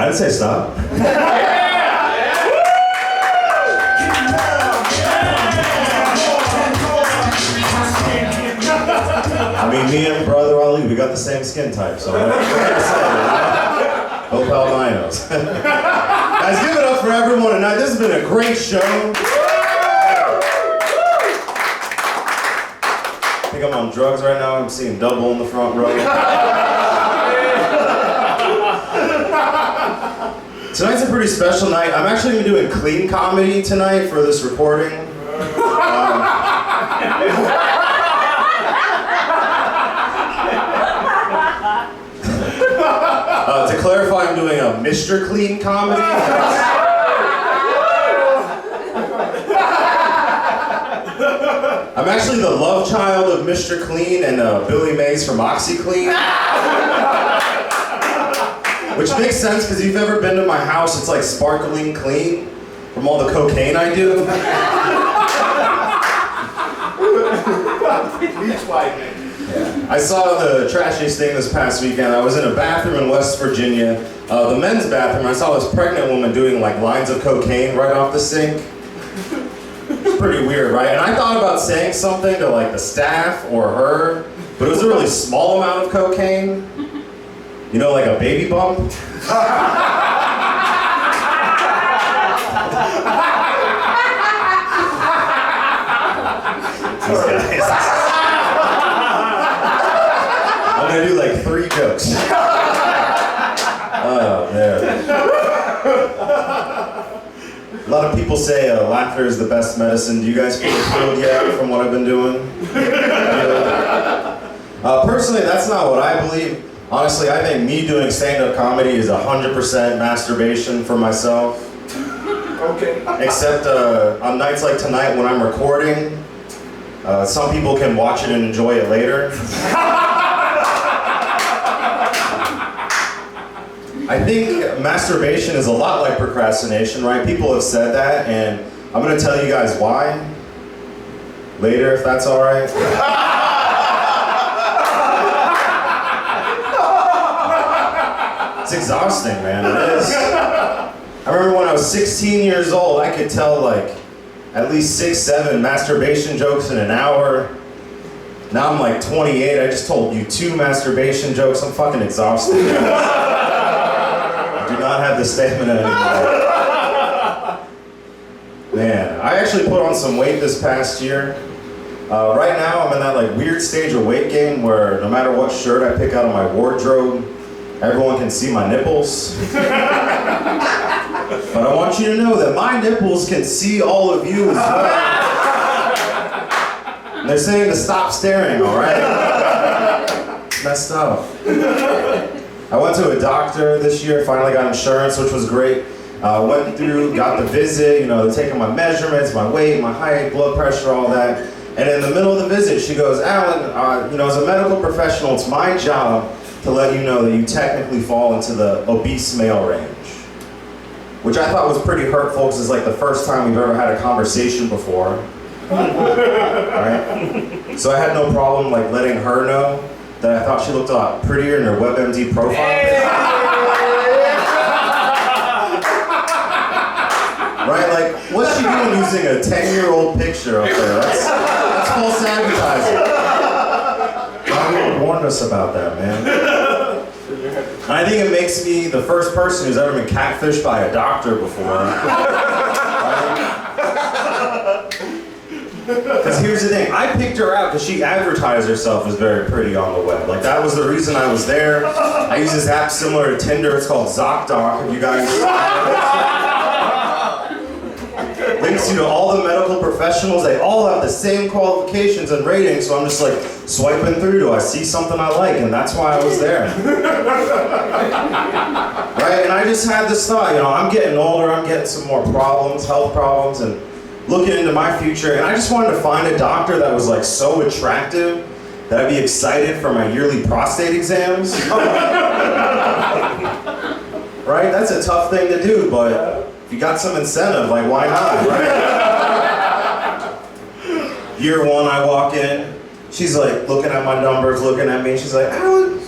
didn't say stop. I mean, me and brother Ali, we got the same skin type, so what can I say? Both albinos. Guys, give it up for everyone tonight. This has been a great show. I think I'm on drugs right now. I'm seeing double in the front row. Tonight's a pretty special night. I'm actually going to be doing clean comedy tonight for this recording. To clarify, I'm doing a Mr. Clean comedy. I'm actually the love child of Mr. Clean and Billy Mays from OxyClean. Which makes sense because if you've ever been to my house, it's like sparkling clean from all the cocaine I do. Yeah. I saw the trashiest thing this past weekend. I was in a bathroom in West Virginia, the men's bathroom. I saw this pregnant woman doing like lines of cocaine right off the sink. It's pretty weird, right? And I thought about saying something to like the staff or her, but it was a really small amount of cocaine. You know, like a baby bump? These guys. I'm gonna do like 3 jokes. Oh, man. A lot of people say laughter is the best medicine. Do you guys feel healed yet from what I've been doing? Personally, that's not what I believe. Honestly, I think me doing stand-up comedy is 100% masturbation for myself. Okay. Except on nights like tonight when I'm recording, some people can watch it and enjoy it later. I think masturbation is a lot like procrastination, right? People have said that, and I'm gonna tell you guys why later, if that's all right. It's exhausting, man, it is. I remember when I was 16 years old, I could tell like at least 6, 7 masturbation jokes in an hour. Now I'm like 28, I just told you 2 masturbation jokes. I'm fucking exhausted. I do not have the stamina anymore. Man, I actually put on some weight this past year. Right now I'm in that like weird stage of weight gain where no matter what shirt I pick out of my wardrobe, everyone can see my nipples. But I want you to know that my nipples can see all of you as well. And they're saying to stop staring, all right? It's messed up. I went to a doctor this year, finally got insurance, which was great. Went through, got the visit, you know, they're taking my measurements, my weight, my height, blood pressure, all that. And in the middle of the visit, she goes, Allan, you know, as a medical professional, it's my job to let you know that you technically fall into the obese male range. Which I thought was pretty hurtful because it's like the first time we've ever had a conversation before. Right? So I had no problem like letting her know that I thought she looked a lot prettier in her WebMD profile. Right? Like, what's she doing using a 10-year-old picture up there? That's false advertising. God warned us about that, man. I think it makes me the first person who's ever been catfished by a doctor before. Because here's the thing, I picked her out because she advertised herself as very pretty on the web. Like, that was the reason I was there. I use this app similar to Tinder, it's called ZocDoc, if you guys... Links you to all the medical professionals, they all have the same qualifications and ratings, so I'm just like swiping through, do I see something I like? And that's why I was there. Right, and I just had this thought, you know, I'm getting older, I'm getting some more problems, health problems, and looking into my future, and I just wanted to find a doctor that was like so attractive that I'd be excited for my yearly prostate exams. Right, that's a tough thing to do, but if you got some incentive, like, why not, right? Year 1, I walk in, she's like looking at my numbers, looking at me, she's like, Allan,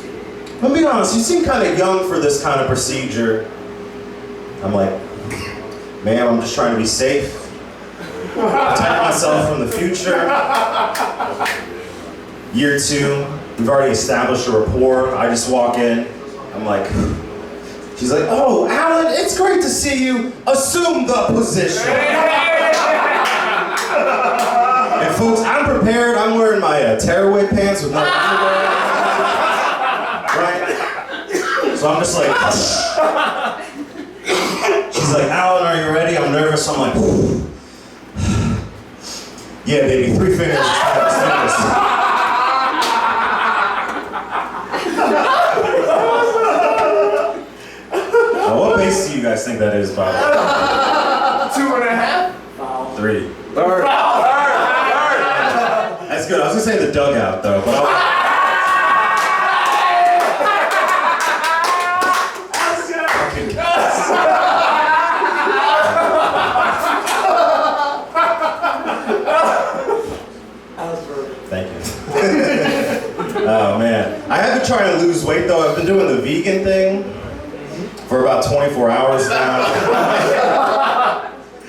let me be honest, you seem kind of young for this kind of procedure. I'm like, man, I'm just trying to be safe. Protect myself from the future. Year 2, we've already established a rapport. I just walk in, I'm like, she's like, oh, Allan, it's great to see you. Assume the position. And folks, I'm prepared. I'm wearing my tearaway pants with no underwear. Right? So I'm just like, she's like, Allan, are you ready? I'm nervous. I'm like, yeah, baby, 3 fingers. What base do you guys think that is, by the way? 2.5? 3. Third. That's good. I was gonna say the dugout though, but thank you. Oh man, I have been trying to lose weight though. I've been doing the vegan thing for about 24 hours now.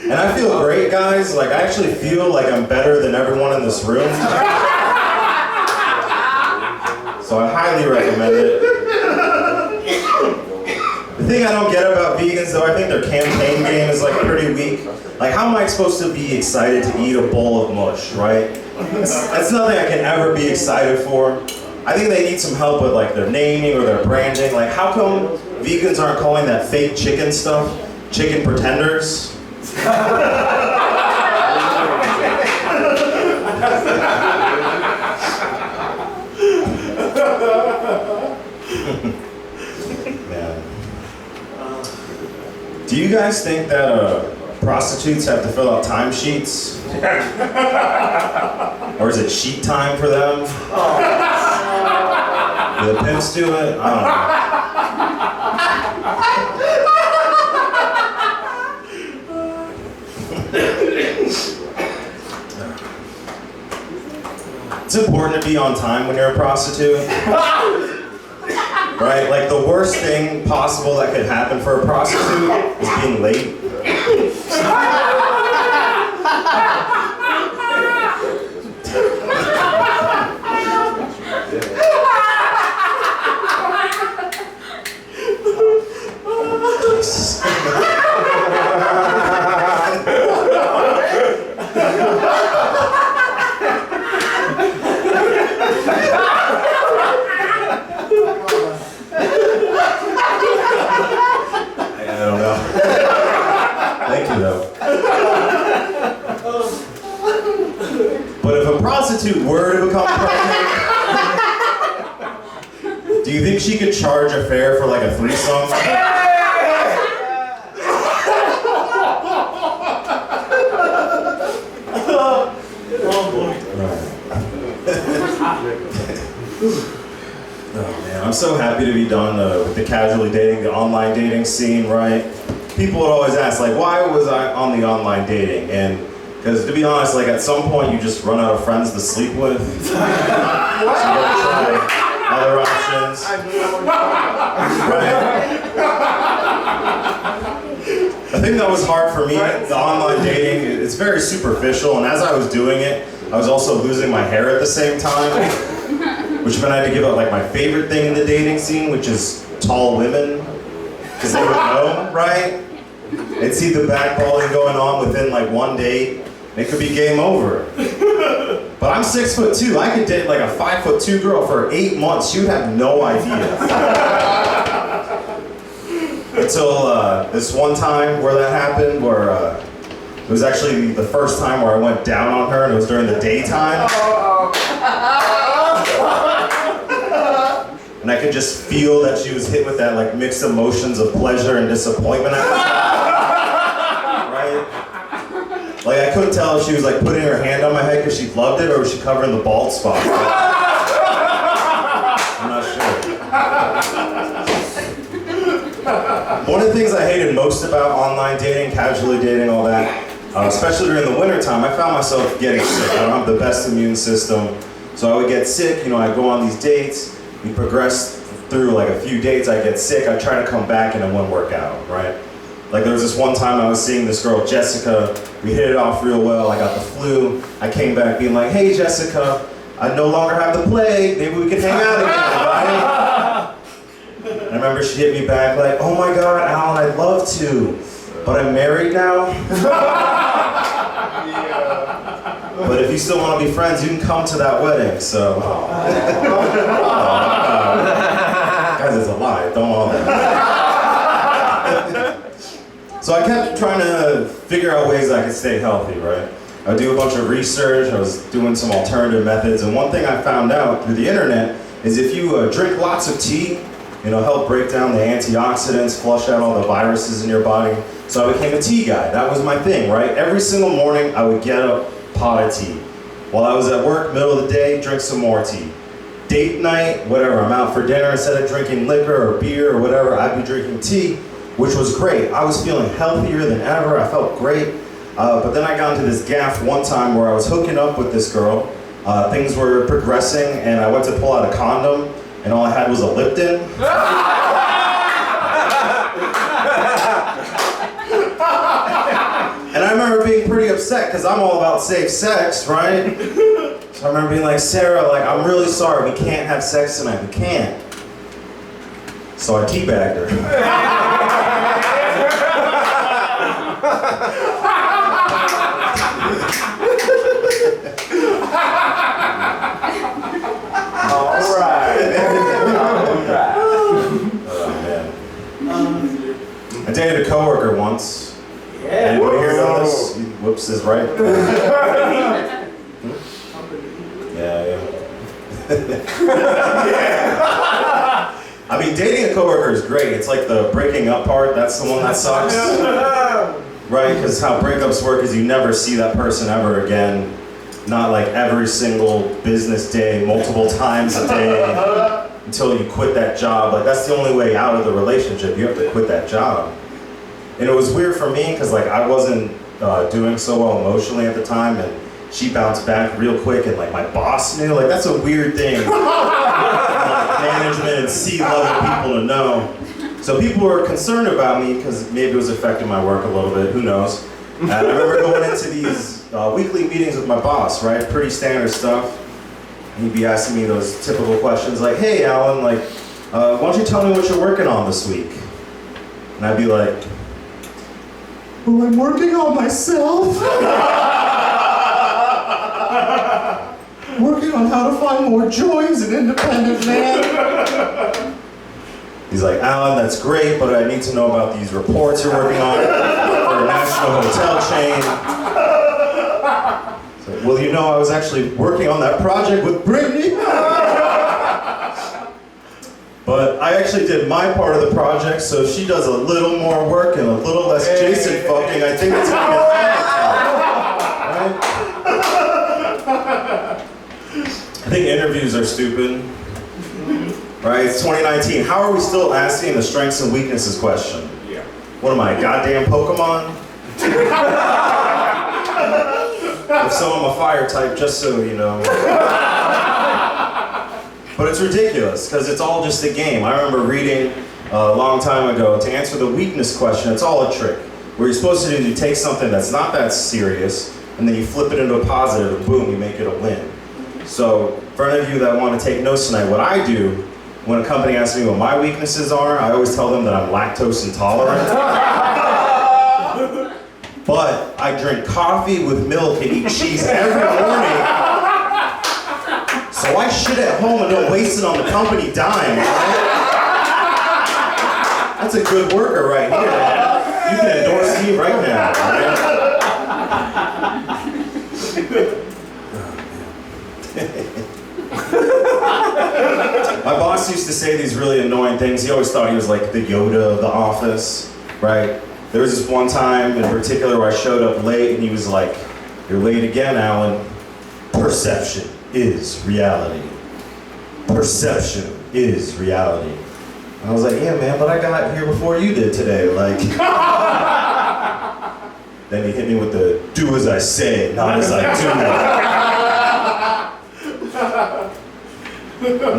And I feel great, guys. Like, I actually feel like I'm better than everyone in this room. So I highly recommend it. The thing I don't get about vegans, though, I think their campaign game is like pretty weak. Like, how am I supposed to be excited to eat a bowl of mush, right? That's nothing I can ever be excited for. I think they need some help with like their naming or their branding. Like, how come vegans aren't calling that fake chicken stuff chicken pretenders? Man. Do you guys think that prostitutes have to fill out timesheets? Or is it sheet time for them? Do the pimps do it? I don't know. It's important to be on time when you're a prostitute. Right? Like, the worst thing possible that could happen for a prostitute is being late. But if a prostitute were to become pregnant, do you think she could charge a fare for like a threesome? Oh man, I'm so happy to be done with the casually dating, the online dating scene, right? People would always ask, like, why was I on the online dating? And because to be honest, like at some point you just run out of friends to sleep with. So you gotta try other options. Right? The thing that was hard for me, the online dating, it's very superficial, and as I was doing it, I was also losing my hair at the same time, which meant I had to give up like my favorite thing in the dating scene, which is tall women, because they would know, right? They'd see the backballing going on within like one date. It could be game over. But I'm 6'2". I could date like a 5'2" girl for 8 months. She would have no idea. Until this one time where that happened, where it was actually the first time where I went down on her, and it was during the daytime. And I could just feel that she was hit with that like mixed emotions of pleasure and disappointment at the time. Right? Like, I couldn't tell if she was like putting her hand on my head because she loved it, or was she covering the bald spot. I'm not sure. One of the things I hated most about online dating, casually dating, all that, especially during the winter time, I found myself getting sick. I don't have the best immune system. So I would get sick, you know, I'd go on these dates, we progress through like a few dates, I get sick, I try to come back and it wouldn't work out, right? Like there was this one time I was seeing this girl, Jessica, we hit it off real well, I got the flu, I came back being like, hey Jessica, I no longer have the plague, maybe we can hang out again, right? And I remember she hit me back like, oh my God, Allan, I'd love to, but I'm married now. But if you still want to be friends, you can come to that wedding, so. Guys, it's a lie, don't all that. So I kept trying to figure out ways I could stay healthy, right? I would do a bunch of research, I was doing some alternative methods, and one thing I found out through the internet is if you drink lots of tea, help break down the antioxidants, flush out all the viruses in your body. So I became a tea guy, that was my thing, right? Every single morning I would get a pot of tea. While I was at work, middle of the day, drink some more tea. Date night, whatever, I'm out for dinner, instead of drinking liquor or beer or whatever, I'd be drinking tea, which was great. I was feeling healthier than ever, I felt great. But then I got into this gaffe one time where I was hooking up with this girl. Things were progressing and I went to pull out a condom and all I had was a Lipton. And I remember being pretty upset because I'm all about safe sex, right? So I remember being like, Sarah, like, I'm really sorry, we can't have sex tonight, we can't. So I teabagged her. I dated a coworker once. Yeah. Anybody here know this? Whoops is right. Yeah. I mean, dating a coworker is great. It's like the breaking up part. That's the one that sucks. Right? Because how breakups work is you never see that person ever again. Not like every single business day, multiple times a day, until you quit that job. Like that's the only way out of the relationship. You have to quit that job. And it was weird for me because like I wasn't doing so well emotionally at the time, and she bounced back real quick, and like my boss knew. Like that's a weird thing. Management and C-level people to know. So people were concerned about me because maybe it was affecting my work a little bit. Who knows? And I remember going into these weekly meetings with my boss. Right, pretty standard stuff. And he'd be asking me those typical questions like, "Hey, Allan, like, why don't you tell me what you're working on this week?" And I'd be like, well, I'm working on myself. Working on how to find more joy as an independent man. He's like, Allan, that's great, but I need to know about these reports you're working on for a national hotel chain. So, well, I was actually working on that project with Brittany. But I actually did my part of the project, so if she does a little more work and a little less Jason fucking, I think it's gonna get right? I think interviews are stupid. Right? It's 2019. How are we still asking the strengths and weaknesses question? Yeah. What am I, a goddamn Pokemon? If so, I'm a fire type, just so you know. But it's ridiculous, because it's all just a game. I remember reading a long time ago, to answer the weakness question, it's all a trick. What you're supposed to do is you take something that's not that serious, and then you flip it into a positive, and boom, you make it a win. So, for any of you that want to take notes tonight, what I do, when a company asks me what my weaknesses are, I always tell them that I'm lactose intolerant. But I drink coffee with milk and eat cheese every morning. So I shit at home and don't waste it on the company dime, right? That's a good worker right here. You can endorse me right now, right? My boss used to say these really annoying things. He always thought he was like the Yoda of the office, right? There was this one time in particular where I showed up late and he was like, "You're late again, Allan. Perception is reality. Perception is reality." And I was like, "Yeah, man, but I got here before you did today." Like, then he hit me with the "do as I say, not as I do."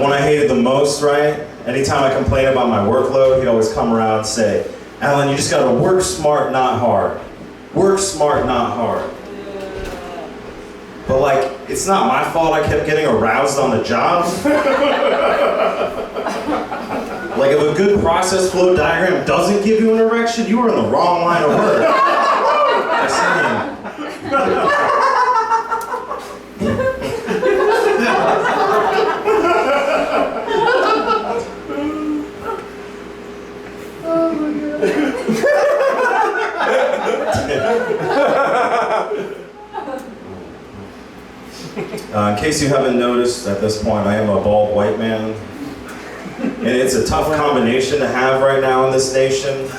One I hated the most, right? Anytime I complained about my workload, he'd always come around and say, Allan, you just gotta work smart, not hard. Work smart, not hard. But like, it's not my fault I kept getting aroused on the job. Like, if a good process flow diagram doesn't give you an erection, you are in the wrong line of work. I'm saying. In case you haven't noticed, at this point, I am a bald white man. And it's a tough combination to have right now in this nation.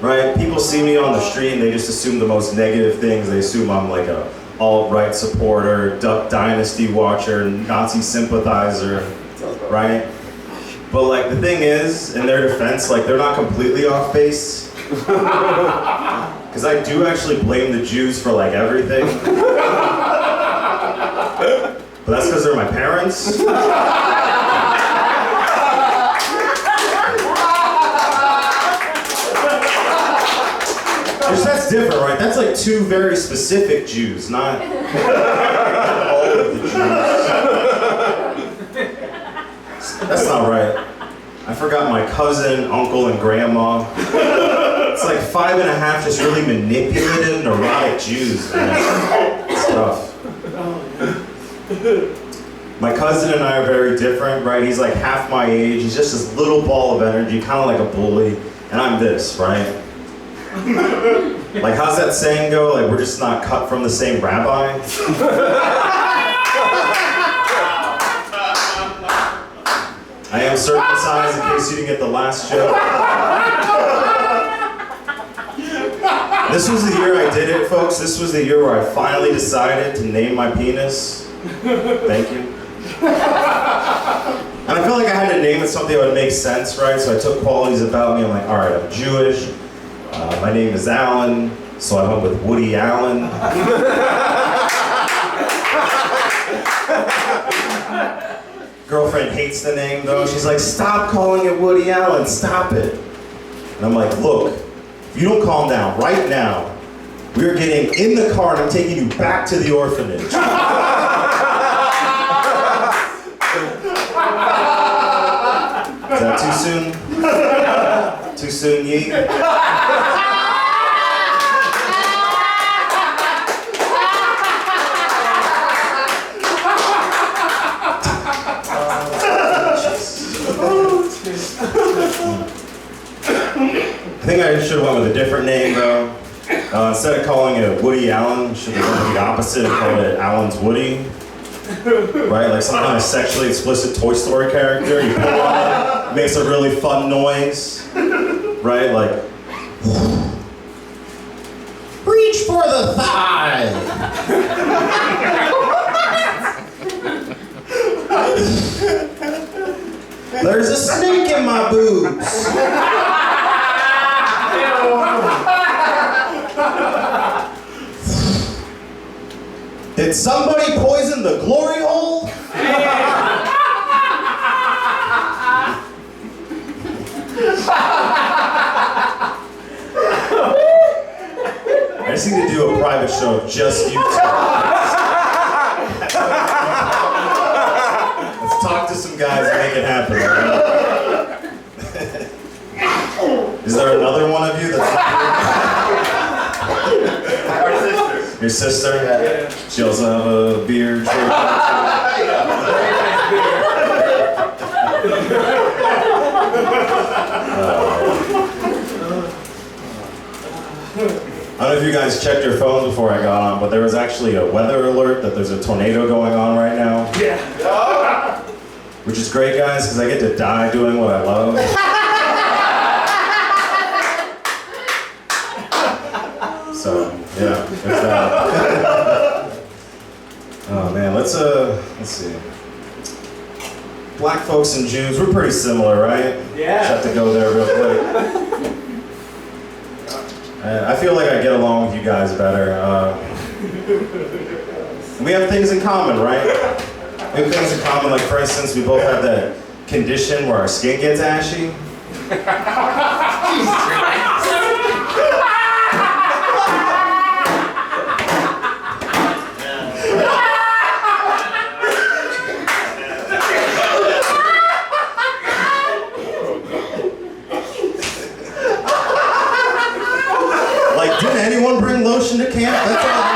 Right? People see me on the street and they just assume the most negative things. They assume I'm like a alt-right supporter, Duck Dynasty watcher, Nazi sympathizer, right? But like, the thing is, in their defense, like, they're not completely off base. Because I do actually blame the Jews for like everything. But that's because they're my parents. Which, that's different, right? That's like two very specific Jews, not all of the Jews. That's not right. I forgot my cousin, uncle, and grandma. It's like 5.5 just really manipulative, neurotic Jews, man. It's tough. My cousin and I are very different, right? He's like half my age. He's just this little ball of energy, kind of like a bully. And I'm this, right? Like, how's that saying go? Like, we're just not cut from the same rabbi? I am circumcised, in case you didn't get the last joke. This was the year I did it, folks. This was the year where I finally decided to name my penis. Thank you. And I felt like I had to name it something that would make sense, right? So I took qualities about me. I'm like, all right, I'm Jewish. My name is Allan, so I went with Woody Allen. Girlfriend hates the name though. She's like, stop calling it Woody Allen, stop it. And I'm like, look, if you don't calm down right now, we're getting in the car and I'm taking you back to the orphanage. Is that too soon? Too soon, Yee? I think I should have went with a different name though. Instead of calling it Woody Allen, should have done the opposite and called it Allan's Woody. Right, like some kind of sexually explicit Toy Story character. You pull on it, it makes a really fun noise. Right, like, reach for the thigh. There's a snake in my boobs. Did somebody poison the glory hole? I just need to do a private show of just you two. Let's talk to some guys and make it happen, right? Is there another one of you that's not here? Our sister. Your sister? Yeah. She also have a beard. I don't know if you guys checked your phones before I got on, but there was actually a weather alert that there's a tornado going on right now. Yeah. Which is great, guys, because I get to die doing what I love. So, yeah, there's that. Oh man, let's see. Black folks and Jews, we're pretty similar, right? Yeah. Just have to go there real quick. I feel like I get along with you guys better. We have things in common, right? We have things in common, like for instance, we both have that condition where our skin gets ashy. Like, didn't anyone bring lotion to camp? That's all.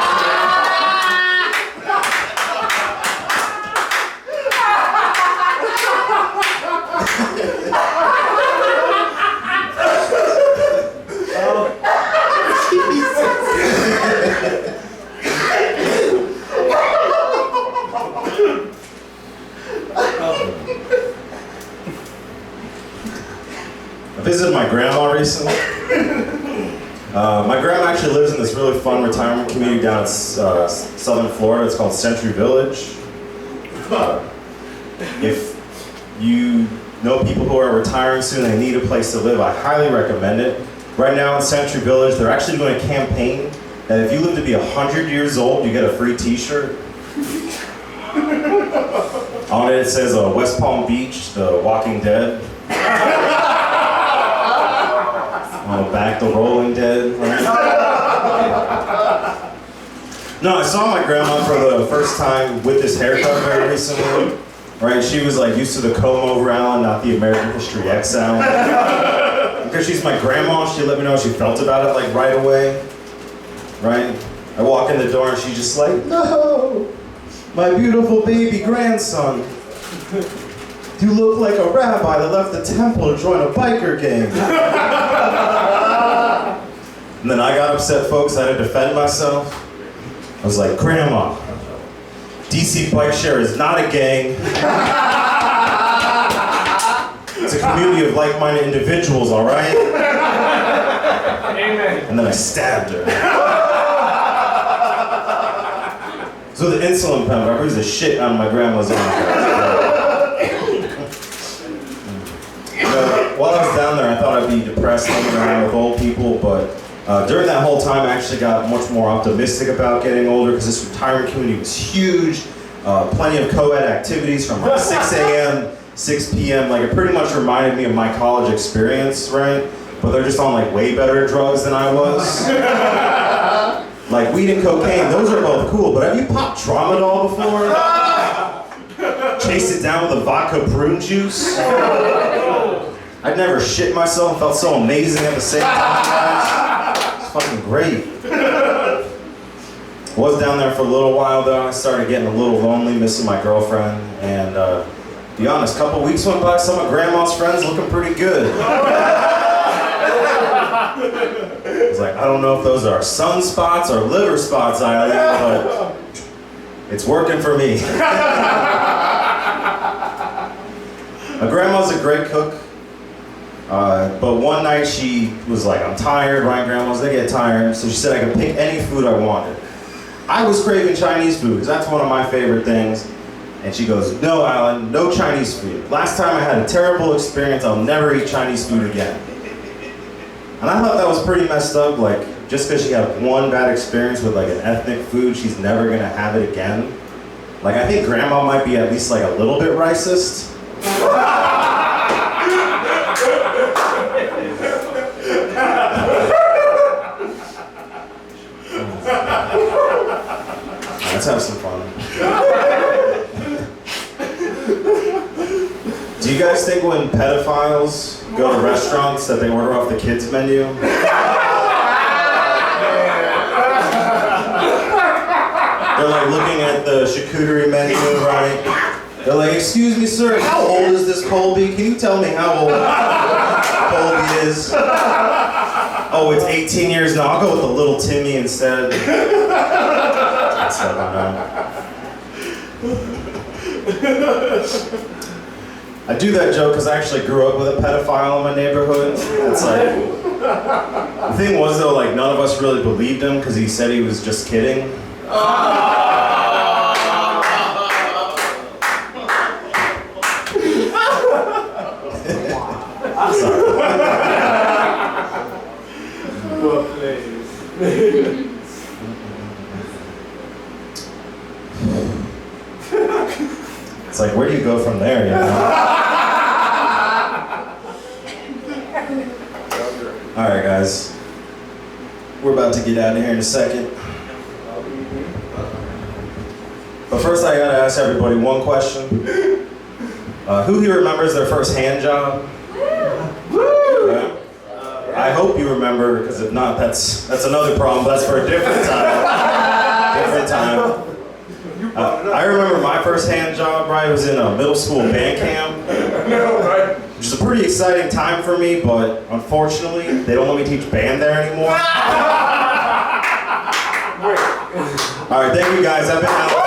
I visited my grandma recently. My grandma actually lives in this really fun retirement community down in southern Florida. It's called Century Village. If you know people who are retiring soon and they need a place to live, I highly recommend it. Right now in Century Village, they're actually doing a campaign that if you live to be 100 years old, you get a free t-shirt. On it says West Palm Beach, The Walking Dead. On the back, The Rolling Dead, right? No, I saw my grandma for the first time with this haircut very recently. Right, she was like used to the comb over Allan, not the American History X Allan. Because she's my grandma, she let me know how she felt about it like right away. Right? I walk in the door and she's just like, no, my beautiful baby grandson. You look like a rabbi that left the temple to join a biker gang. And then I got upset, folks. I had to defend myself. I was like, Grandma, DC Bike Share is not a gang. It's a community of like-minded individuals, all right? Amen. And then I stabbed her. So the insulin pump, I bruised the shit out of my grandma's arm. While I was down there, I thought I'd be depressed hanging around with old people, but during that whole time, I actually got much more optimistic about getting older because this retirement community was huge. Plenty of co-ed activities from like 6 a.m., 6 p.m. Like it pretty much reminded me of my college experience, right? But they're just on like way better drugs than I was. Like weed and cocaine, those are both cool, but have you popped tramadol before? Chased it down with a vodka prune juice? I'd never shit myself, felt so amazing at the same time, guys. It's fucking great. Was down there for a little while though. I started getting a little lonely, missing my girlfriend, and to be honest, a couple weeks went by, some of Grandma's friends looking pretty good. I was like, I don't know if those are sunspots or liver spots, Eileen, but it's working for me. My grandma's a great cook. But one night she was like, I'm tired, right? Grandmas, they get tired. So she said I could pick any food I wanted. I was craving Chinese food because that's one of my favorite things. And she goes, no, Allan, no Chinese food. Last time I had a terrible experience, I'll never eat Chinese food again. And I thought that was pretty messed up. Like, just because she had one bad experience with like an ethnic food, she's never gonna have it again. Like, I think Grandma might be at least like a little bit racist. Let's have some fun. Do you guys think when pedophiles go to restaurants that they order off the kids' menu? They're like looking at the charcuterie menu, right? They're like, excuse me, sir, how old is this Colby? Can you tell me how old Colby is? Oh, it's 18 years now. I'll go with the little Timmy instead. I do that joke because I actually grew up with a pedophile in my neighborhood. It's like, the thing was though, like none of us really believed him because he said he was just kidding. It's like, where do you go from there, you know? All right, guys. We're about to get out of here in a second. But first, I gotta ask everybody one question. Who here remembers their first hand job? Yeah. I hope you remember, because if not, that's another problem. That's for a different time. Different time. I remember my first hand job, right? It was in a middle school band camp. Which is a pretty exciting time for me, but unfortunately, they don't let me teach band there anymore. All right, thank you guys. I've been Allan.